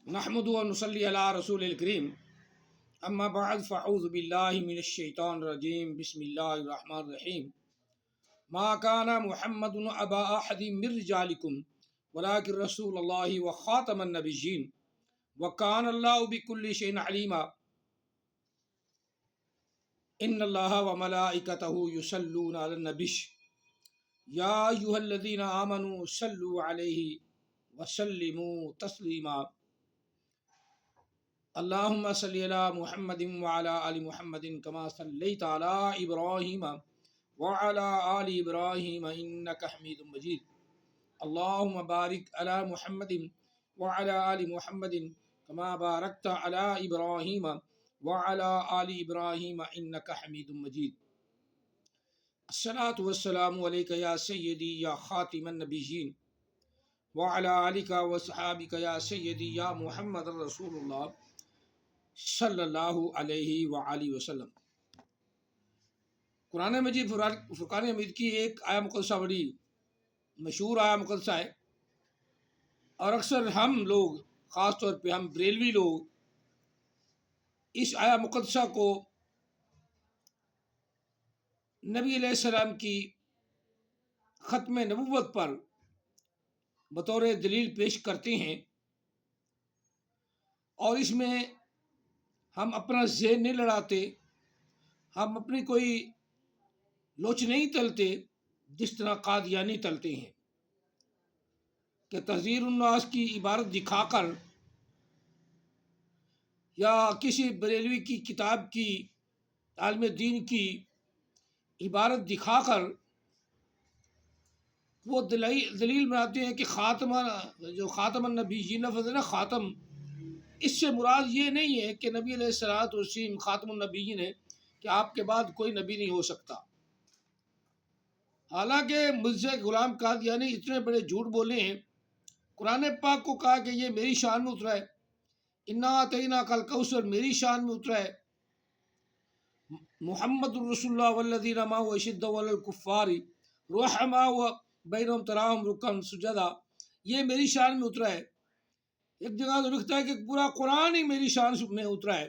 نحمد و نصلی علی رسول الکریم اما بعد فاعوذ باللہ من الشیطان الرجیم بسم اللہ الرحمن الرحیم ما کان محمد ابا احد من رجالکم ولکن رسول اللہ و خاتم النبیین وکان اللہ بکل شیء علیما ان اللہ و ملائکتہ یصلون علی النبی یا ایھا الذین آمنوا صلوا علیہ وسلموا تسلیما اللہم صلی علی محمد وعلی آل محمد کما صلیت علی ابراہیم وعلی آل ابراہیم انک حمید مجید اللہم بارک علی محمد وعلی آل محمد کما بارکت علی ابراہیم وعلی آل ابراہیم انک حمید مجید الصلاۃ والسلام علیک یا سیدی یا خاتم النبیین وعلی آلک وصحابک یا سیدی یا محمد رسول اللہ صلی اللہ علیہ وآلہ وسلم۔ قرآن مجید فرقان حمید کی ایک آیہ مقدسہ بڑی مشہور آیہ مقدسہ ہے، اور اکثر ہم لوگ، خاص طور پہ ہم بریلوی لوگ، اس آیہ مقدسہ کو نبی علیہ السلام کی ختم نبوت پر بطور دلیل پیش کرتے ہیں، اور اس میں ہم اپنا ذہن نہیں لڑاتے، ہم اپنی کوئی لوچ نہیں تلتے جس طرح قادیانی تلتے ہیں کہ تحذیر الناس کی عبارت دکھا کر یا کسی بریلوی کی کتاب کی، عالم دین کی عبارت دکھا کر وہ دلیل بناتے ہیں کہ خاتم النبیین لفظ ہے نا، خاتم، اس سے مراد یہ نہیں ہے کہ نبی علیہ الصلوۃ والسلام خاتم النبیین ہے، کہ آپ کے بعد کوئی نبی نہیں ہو سکتا۔ حالانکہ مرزا غلام قادیانی اتنے بڑے جھوٹ بولے ہیں، قرآن پاک کو کہا کہ یہ میری شان میں اترا ہے، انا اعطیناک الکوثر میری شان میں اترا ہے، محمد الرسول اللہ والذین معہ اشداء علی الکفار رحماء بینہم تراہم رکعا سجدا، یہ میری شان میں اترا ہے۔ ایک جگہ تو لکھتا ہے کہ پورا قرآن ہی میری شان میں اترا ہے،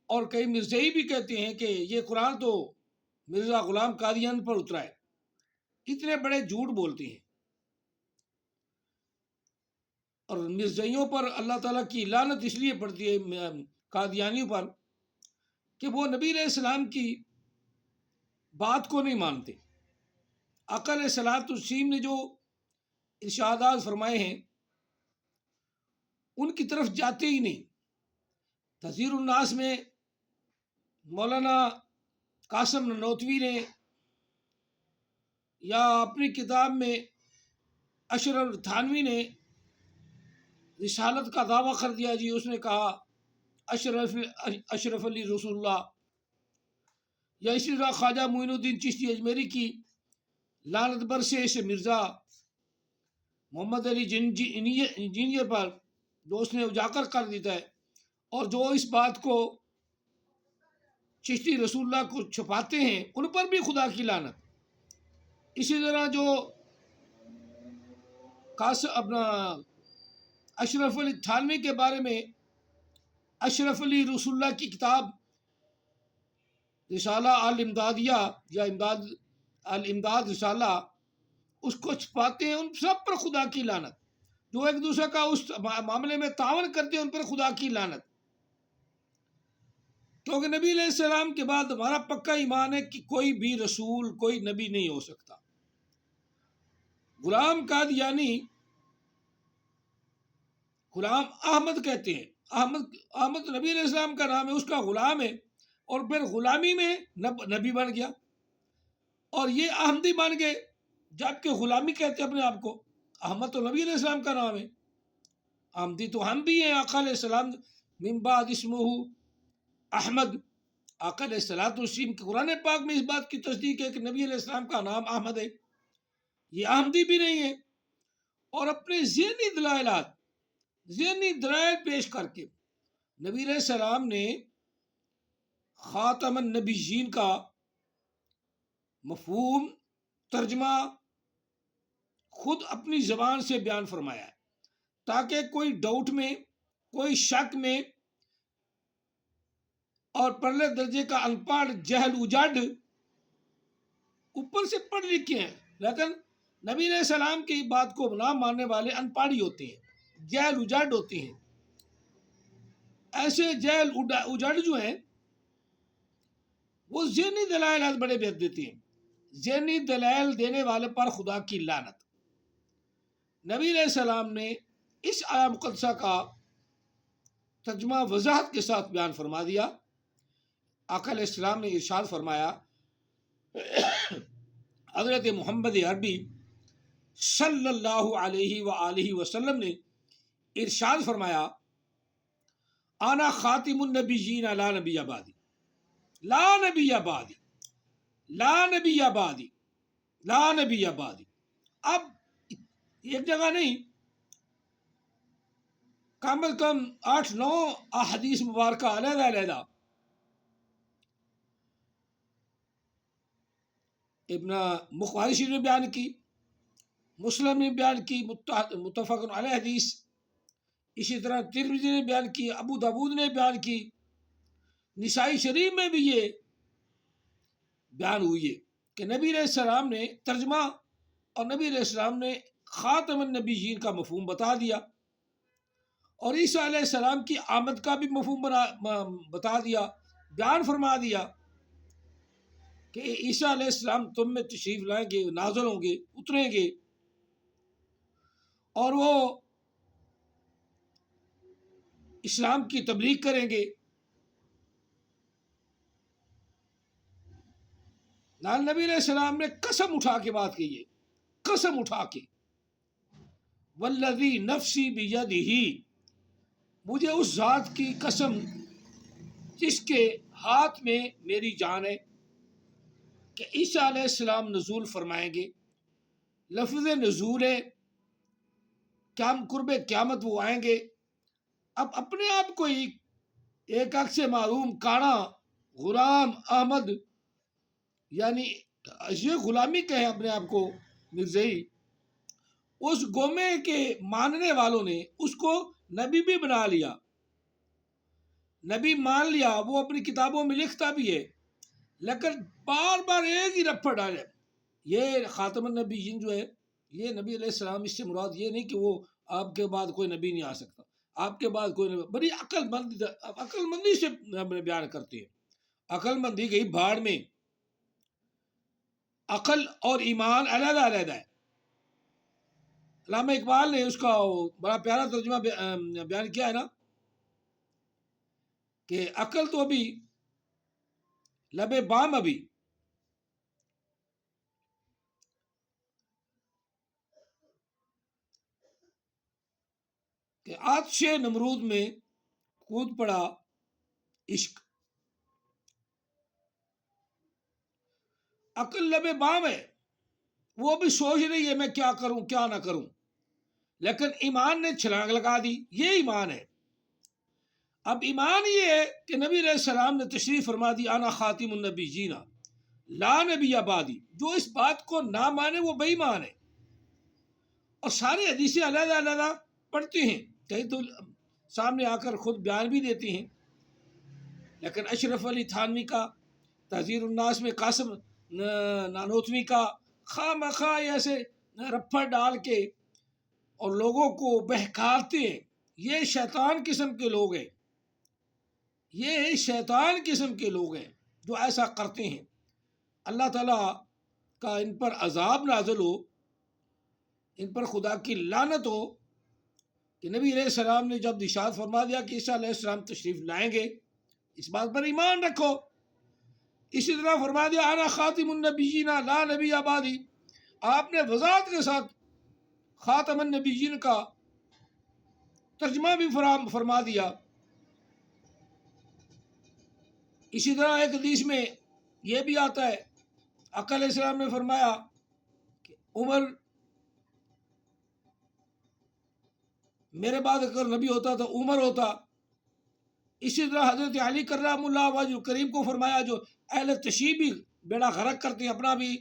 اور کئی مرزائی بھی کہتے ہیں کہ یہ قرآن تو مرزا غلام قادیانی پر اترا ہے۔ اتنے بڑے جھوٹ بولتے ہیں، اور مرزائیوں پر اللہ تعالیٰ کی لعنت اس لیے پڑتی ہے، قادیانیوں پر، کہ وہ نبی علیہ السلام کی بات کو نہیں مانتے۔ آقا علیہ الصلوۃ والسلام نے جو ارشادات فرمائے ہیں ان کی طرف جاتے ہی نہیں۔ تحذیر الناس میں مولانا قاسم نانوتوی نے، یا اپنی کتاب میں اشرف تھانوی نے رسالت کا دعویٰ کر دیا، جی اس نے کہا اشرف علی رسول اللہ، یا اسی طرح خواجہ معین الدین چشتی اجمیری کی لعنت برسے سے مرزا محمد علی انجینئر پر، جو اس نے اجاگر کر دیتا ہے، اور جو اس بات کو چشتی رسول اللہ کو چھپاتے ہیں ان پر بھی خدا کی لعنت۔ اسی طرح جو اپنا اشرف علی تھانوی کے بارے میں اشرف علی رسول اللہ کی کتاب رسالہ الامدادیہ یا الامداد رسالہ، اس کو چھپاتے ہیں، ان سب پر خدا کی لعنت۔ جو ایک دوسرے کا اس معاملے میں تعاون کرتے ہیں ان پر خدا کی لعنت، کیونکہ نبی علیہ السلام کے بعد ہمارا پکا ایمان ہے کہ کوئی بھی رسول، کوئی نبی نہیں ہو سکتا۔ غلام قادیانی غلام احمد کہتے ہیں، احمد نبی علیہ السلام کا نام ہے، اس کا غلام ہے، اور پھر غلامی میں نبی بن گیا، اور یہ احمدی بن گئے، جبکہ غلامی کہتے ہیں اپنے آپ کو۔ احمد تو نبی علیہ السلام کا نام ہے، احمدی تو ہم بھی ہیں۔ آقا علیہ السلام من بعد اسمہ احمد، آقا علیہ الصلوۃ والسلام کے قرآن پاک میں اس بات کی تصدیق ہے کہ نبی علیہ السلام کا نام احمد ہے، یہ احمدی بھی نہیں ہے۔ اور اپنے ذہنی دلائل پیش کر کے نبی علیہ السلام نے خاتم النبیین کا مفہوم ترجمہ خود اپنی زبان سے بیان فرمایا ہے، تاکہ کوئی ڈاؤٹ میں کوئی شک میں اور پرلے درجے کا ان پڑھ جہل اجاڈ اوپر سے پڑھ لکھے ہیں، لیکن نبی علیہ السلام کی بات کو نہ ماننے والے ان پڑھ ہی ہوتے ہیں، جہل اجاڈ ہوتے ہیں۔ ایسے جہل اجاڈ جو ہیں وہ ذہنی دلائل آج بڑے بہت دیتے ہیں، ذہنی دلائل دینے والے پر خدا کی لعنت۔ نبی علیہ السلام نے اس آیہ مقدسہ کا ترجمہ وضاحت کے ساتھ بیان فرما دیا۔ آقا علیہ السلام نے ارشاد فرمایا، حضرت محمد عربی صلی اللہ علیہ وآلہ وسلم نے ارشاد فرمایا، انا خاتم النبیین لا نبی بعدی، لا نبی بعدی، لا نبی بعدی، لا نبی بعدی۔ اب ایک جگہ نہیں، کم از کم 8-9 احادیث مبارکہ علیحدہ علیحدہ ابن بخاری شریف نے بیان کی، مسلم نے بیان کی، متفق علیہ حدیث، اسی طرح ترمذی نے بیان کی، ابو داود نے بیان کی، نسائی شریف میں بھی یہ بیان ہوئی ہے کہ نبی علیہ السلام نے ترجمہ اور نبی علیہ السلام نے خاتم النبیین کا مفہوم بتا دیا، اور عیسیٰ علیہ السلام کی آمد کا بھی مفہوم بتا دیا، بیان فرما دیا کہ عیسیٰ علیہ السلام تم میں تشریف لائیں گے، نازل ہوں گے، اتریں گے، اور وہ اسلام کی تبلیغ کریں گے۔ نبی علیہ السلام نے قسم اٹھا کے بات کی ہے، قسم اٹھا کے، والذی نفسی بیدہ، مجھے اس ذات کی قسم جس کے ہاتھ میں میری جان ہے کہ عیسیٰ علیہ السلام نزول فرمائیں گے۔ لفظ نزول ہے، قرب قیامت وہ آئیں گے۔ اب اپنے آپ کو ایک عکس معروم کانا غلام احمد، یعنی یہ غلامی کہے اپنے آپ کو مرزائی، اس گومے کے ماننے والوں نے اس کو نبی بھی بنا لیا، نبی مان لیا، وہ اپنی کتابوں میں لکھتا بھی ہے، لیکن بار بار ایک ہی رپٹ ڈالے، یہ خاتم النبیین جو ہے یہ نبی علیہ السلام، اس سے مراد یہ نہیں کہ وہ آپ کے بعد کوئی نبی نہیں آ سکتا، آپ کے بعد کوئی نبی، بڑی عقل مندی سے بیان کرتے ہیں۔ عقل مندی گئی بھاڑ میں، عقل اور ایمان علیحدہ علیحدہ ہے۔ علامہ اقبال نے اس کا بڑا پیارا ترجمہ بیان کیا ہے نا کہ عقل تو ابھی لبے بام ابھی، کہ آتش نمرود میں کود پڑا عشق، عقل لبے بام ہے، وہ بھی سوچ رہی ہے میں کیا کروں کیا نہ کروں، لیکن ایمان نے چھلانگ لگا دی، یہ ایمان ہے۔ اب ایمان یہ ہے کہ نبی علیہ السلام نے تشریف فرما دی، انا خاتم النبیین لا نبی بعدی، جو اس بات کو نہ مانے وہ بے ایمان ہے، اور سارے حدیثیں علیحدہ علیحدہ پڑھتے ہیں، کہیں تو سامنے آ کر خود بیان بھی دیتے ہیں، لیکن اشرف علی تھانوی کا تحذیر الناس میں قاسم نانوتوی کا خواہ مخواہ ایسے رپھر ڈال کے اور لوگوں کو بہکاتے ہیں، یہ شیطان قسم کے لوگ ہیں، یہ شیطان قسم کے لوگ ہیں جو ایسا کرتے ہیں۔ اللہ تعالیٰ کا ان پر عذاب نازل ہو، ان پر خدا کی لعنت ہو کہ نبی علیہ السلام نے جب ارشاد فرما دیا کہ عیسیٰ علیہ السلام تشریف لائیں گے، اس بات پر ایمان رکھو۔ اسی طرح فرما دیا انا خاتم النبیین لا نبی بعدی، آپ نے وضاحت کے ساتھ خاتم النبیین کا ترجمہ بھی فرما دیا۔ اسی طرح ایک حدیث میں یہ بھی آتا ہے، آقا علیہ السلام نے فرمایا کہ عمر میرے بعد اگر نبی ہوتا تو عمر ہوتا۔ اسی طرح حضرت علی کرم اللہ وجہ کریم کو فرمایا، جو اہل تشیع بھی بیڑا غرق کرتے ہیں اپنا بھی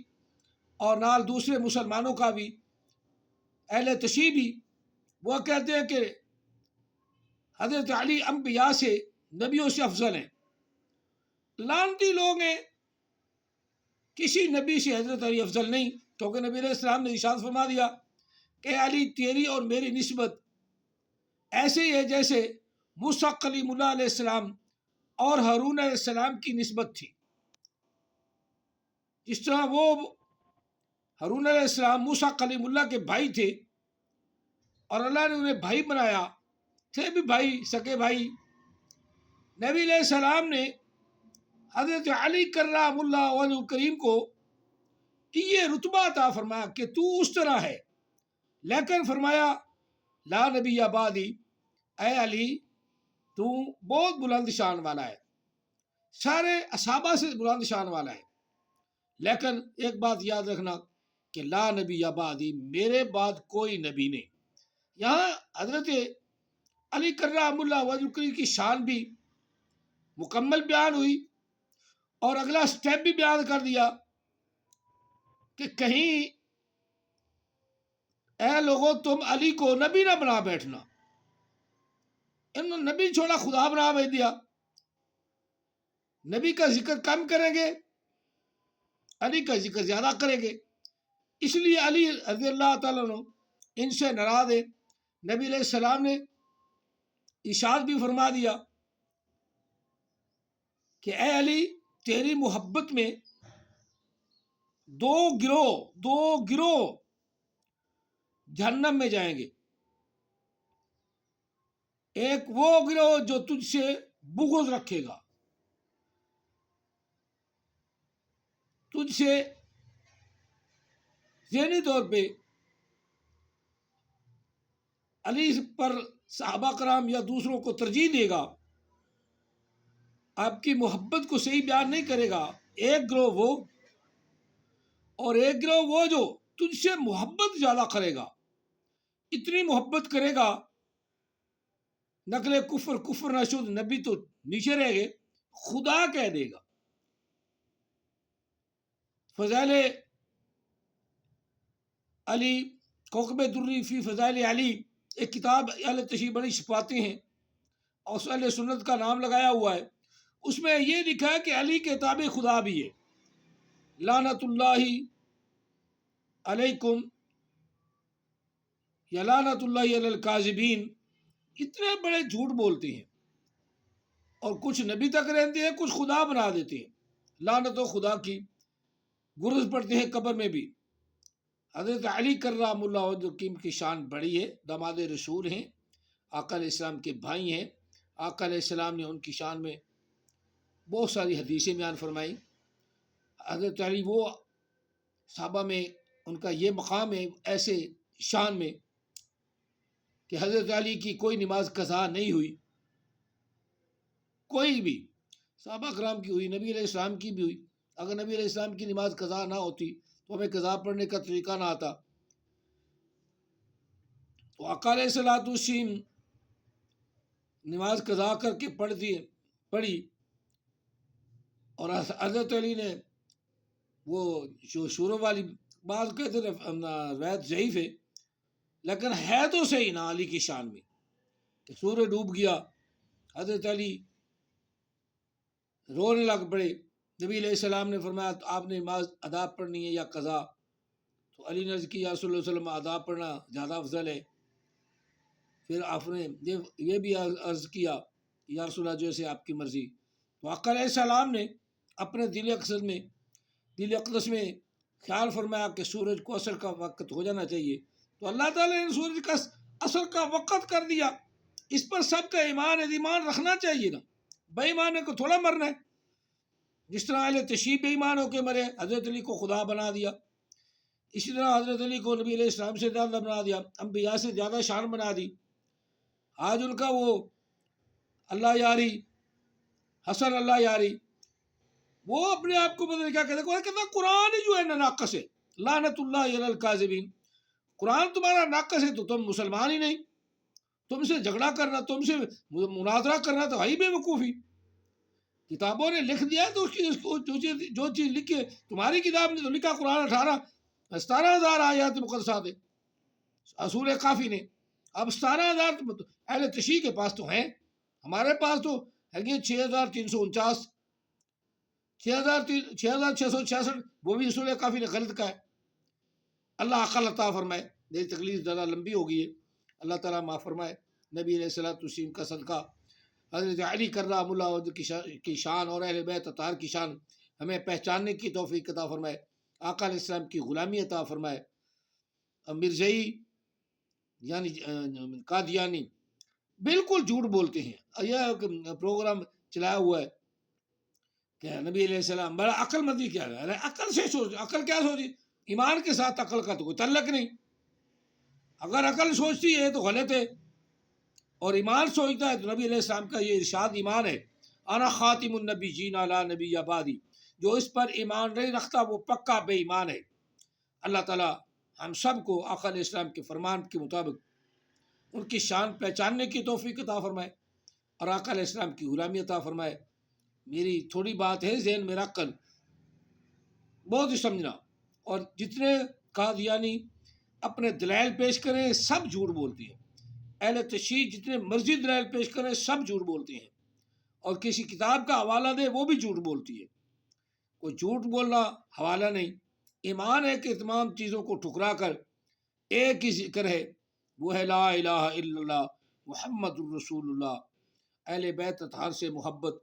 اور نال دوسرے مسلمانوں کا بھی، اہل تشیع بھی وہ کہتے ہیں کہ حضرت علی انبیاء سے، نبیوں سے افضل ہیں۔ لعنتی لوگ ہیں، کسی نبی سے حضرت علی افضل نہیں، کیونکہ نبی علیہ السلام نے ارشاد فرما دیا کہ علی تیری اور میری نسبت ایسے ہی ہے جیسے موسیٰ کلیم اللہ علیہ السلام اور ہارون علیہ السلام کی نسبت تھی۔ جس طرح وہ ہارون علیہ السلام موسیٰ کلیم اللہ کے بھائی تھے اور اللہ نے انہیں بھائی بنایا، تھے بھی بھائی، سکے بھائی، نبی علیہ السلام نے حضرت علی کرام اللہ وجہ کریم کو یہ رتبہ عطا فرمایا کہ تو اس طرح ہے، لیکن فرمایا لا نبی بعدی، اے علی تو بہت بلند شان والا ہے، سارے اصحابہ سے بلند شان والا ہے، لیکن ایک بات یاد رکھنا کہ لا نبی بعدی، میرے بعد کوئی نبی نہیں۔ یہاں حضرت علی کرام اللہ وجہ کریم کی شان بھی مکمل بیان ہوئی، اور اگلا سٹیپ بھی بیان کر دیا کہ کہیں اے لوگوں تم علی کو نبی نہ بنا بیٹھنا، انہوں نے نبی چھوڑا خدا بنا بیٹھ دیا، نبی کا ذکر کم کریں گے، علی کا ذکر زیادہ کریں گے، اس لیے علی رضی اللہ تعالیٰ عنہ ان سے ناراض ہے۔ نبی علیہ السلام نے ارشاد بھی فرما دیا کہ اے علی تیری محبت میں دو گروہ جہنم میں جائیں گے، ایک وہ گروہ جو تجھ سے بغض رکھے گا، تجھ سے ذہنی طور پہ علی پر صحابہ کرام یا دوسروں کو ترجیح دے گا، آپ کی محبت کو صحیح بیان نہیں کرے گا، ایک گروہ وہ، اور ایک گروہ وہ جو تجھ سے محبت زیادہ کرے گا، اتنی محبت کرے گا نقل کفر نہ شد، نبی تو نیچے رہ گئے، خدا کہہ دے گا۔ فضائل علی، کوکب دری فی فضائل علی، ایک کتاب اہل تشیع بڑی چھپاتے ہیں اور اہل سنت کا نام لگایا ہوا ہے، اس میں یہ لکھا ہے کہ علی کے تابع خدا بھی ہے، لعنت اللہ علیکم یا لعنت اللہ علی الکاذبین، اتنے بڑے جھوٹ بولتے ہیں اور کچھ نبی تک رہتے ہیں، کچھ خدا بنا دیتے ہیں، لعنت و خدا کی گرز پڑتے ہیں قبر میں بھی۔ حضرت علی کرام اللہ وجہ کی شان بڑی ہے، داماد رسول ہیں، آقا علیہ السلام کے بھائی ہیں، آقا علیہ السلام نے ان کی شان میں بہت ساری حدیثیں بیان فرمائی۔ حضرت علی وہ صحابہ میں ان کا یہ مقام ہے ایسے شان میں کہ حضرت علی کی کوئی نماز قضا نہیں ہوئی، کوئی بھی، صحابہ کرام کی ہوئی، نبی علیہ السلام کی بھی ہوئی، اگر نبی علیہ السلام کی نماز قضا نہ ہوتی تو ہمیں قضا پڑھنے کا طریقہ نہ آتا، تو آقا علیہ السلام نماز قضا کر کے پڑھی، اور حضرت علی نے وہ جو شروع والی بات کہتے ہیں روایت ضعیف ہے، لیکن ہے تو صحیح نا علی کی شان میں کہ سورج ڈوب گیا، حضرت علی رونے لگ پڑے، نبی علیہ السلام نے فرمایا آپ نے نماز ادا پڑھنی ہے یا قضا؟ تو علی نے عرض کی یا رسول اللہ صلی اللہ علیہ وسلم ادا پڑھنا زیادہ افضل ہے۔ پھر آپ نے یہ بھی عرض کیا یا رسول اللہ جیسے آپ کی مرضی۔ تو آقا علیہ السلام نے اپنے دل اقدس میں خیال فرمایا کہ سورج کو عصر کا وقت ہو جانا چاہیے، تو اللہ تعالیٰ نے سورج کا عصر کا وقت کر دیا۔ اس پر سب کا ایمان رکھنا چاہیے نا، بے ایمان کو تھوڑا مرنا ہے۔ جس طرح اہل تشیع بے ایمان ہو کے مرے، حضرت علی کو خدا بنا دیا، اسی طرح حضرت علی کو نبی علیہ السلام سے زیادہ بنا دیا، انبیاء سے زیادہ شان بنا دی۔ آج ان کا وہ اللہ یاری، حسن اللہ یاری، وہ اپنے آپ کو بدل کیا کہتے ہیں، قرآن ہی جو ہے نا ناقص ہے، لعنت اللہ علی الکاذبین، قرآن تمہارا ناقص ہے تو تم مسلمان ہی نہیں، تم سے جھگڑا کرنا، تم سے مناظرہ کرنا تو ہے ہی بے وقوفی۔ کتابوں نے لکھ دیا ہے تو جو چیز لکھی ہے، تمہاری کتاب نے تو لکھا قرآن 17,000 آیات مقدسات ہے، اصول کافی نے، اب 17,000 اہل تشیع کے پاس تو ہیں، ہمارے پاس تو ہے 6,349، 6,666، وہ بھی رسول کافی نے غلط کہا ہے۔ اللہ عقل عطا فرمائے، میری تکلیف زیادہ لمبی ہو گئی ہے، اللہ تعالیٰ معاف فرمائے۔ نبی علیہ الصلوۃ والتسلیم کا صدقہ، حضرت علی کرام اللہ وجہ کی شان اور اہل بیت اطہار کی شان ہمیں پہچاننے کی توفیق عطا فرمائے، آقا علیہ السلام کی غلامی عطا فرمائے۔ مرزئی یعنی قادیانی بالکل جھوٹ بولتے ہیں، یہ پروگرام چلایا ہوا ہے کہ نبی علیہ السلام بڑا عقل مندی کیا ہے، عقل سے سوچ، عقل کیا سوچی، ایمان کے ساتھ عقل کا تو کوئی تعلق نہیں، اگر عقل سوچتی ہے تو غلط ہے، اور ایمان سوچتا ہے تو نبی علیہ السلام کا یہ ارشاد ایمان ہے، انا خاتم النبیین لا نبی بعدی، جو اس پر ایمان نہیں رکھتا وہ پکا بے ایمان ہے۔ اللہ تعالیٰ ہم سب کو آقا علیہ السلام کے فرمان کے مطابق ان کی شان پہچاننے کی توفیق عطا فرمائے اور آقا علیہ السلام کی غلامی عطا فرمائے۔ میری تھوڑی بات ہے ذہن میں رکھ کر بہت ہی سمجھنا، اور جتنے قادیانی اپنے دلائل پیش کریں سب جھوٹ بولتی ہیں، اہل تشیع جتنے مرضی دلائل پیش کریں سب جھوٹ بولتے ہیں، اور کسی کتاب کا حوالہ دے وہ بھی جھوٹ بولتی ہے۔ کوئی جھوٹ بولنا حوالہ نہیں، ایمان ہے کہ تمام چیزوں کو ٹھکرا کر ایک ہی ذکر ہے، وہ ہے لا الہ الا اللہ محمد الرسول اللہ، اہل بیت اطہار سے محبت،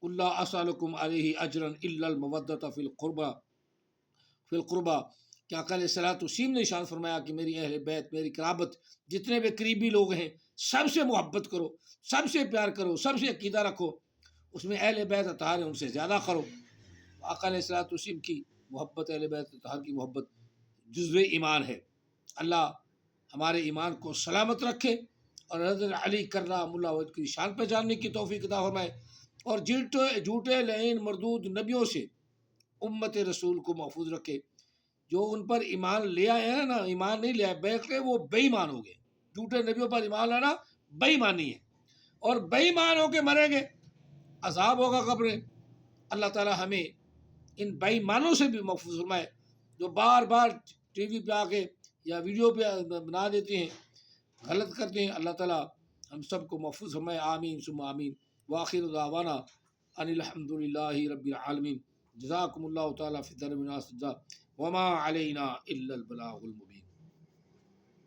اللہ اسالکم علیہ اجرا الا المودۃ فی القربہ، کہ آقا علیہ الصلوۃ والتسلیم نے ارشاد فرمایا کہ میری اہل بیت، میری قرابت، جتنے بھی قریبی لوگ ہیں سب سے محبت کرو، سب سے پیار کرو، سب سے عقیدہ رکھو، اس میں اہل بیت اطہار ہیں ان سے زیادہ کرو۔ آقا علیہ الصلوۃ والتسلیم کی محبت، اہل بیت اطہار کی محبت جزو ایمان ہے۔ اللہ ہمارے ایمان کو سلامت رکھے اور حضرت علی کرام اللہ وجہ کی شان پہچاننے کی توفیق عطا فرمائے، اور جھوٹے لعین مردود نبیوں سے امت رسول کو محفوظ رکھے۔ جو ان پر ایمان لے آئے ہیں نا، ایمان نہیں لے آئے بیٹھے، وہ بے ایمان ہو گئے، جھوٹے نبیوں پر ایمان لانا بے ایمانی ہے، اور بے ایمان ہو کے مریں گے، عذاب ہوگا قبریں۔ اللہ تعالی ہمیں ان بے ایمانوں سے بھی محفوظ فرمائے جو بار بار ٹی وی پہ آ کے یا ویڈیو پہ بنا دیتے ہیں، غلط کرتے ہیں۔ اللہ تعالی ہم سب کو محفوظ فرمائے، آمین ثم آمین، وآخر دعوانا ان الحمد للہ رب العالمین۔ جزاکم اللہ تعالی فی الدارین وما علینا الا البلاغ المبین۔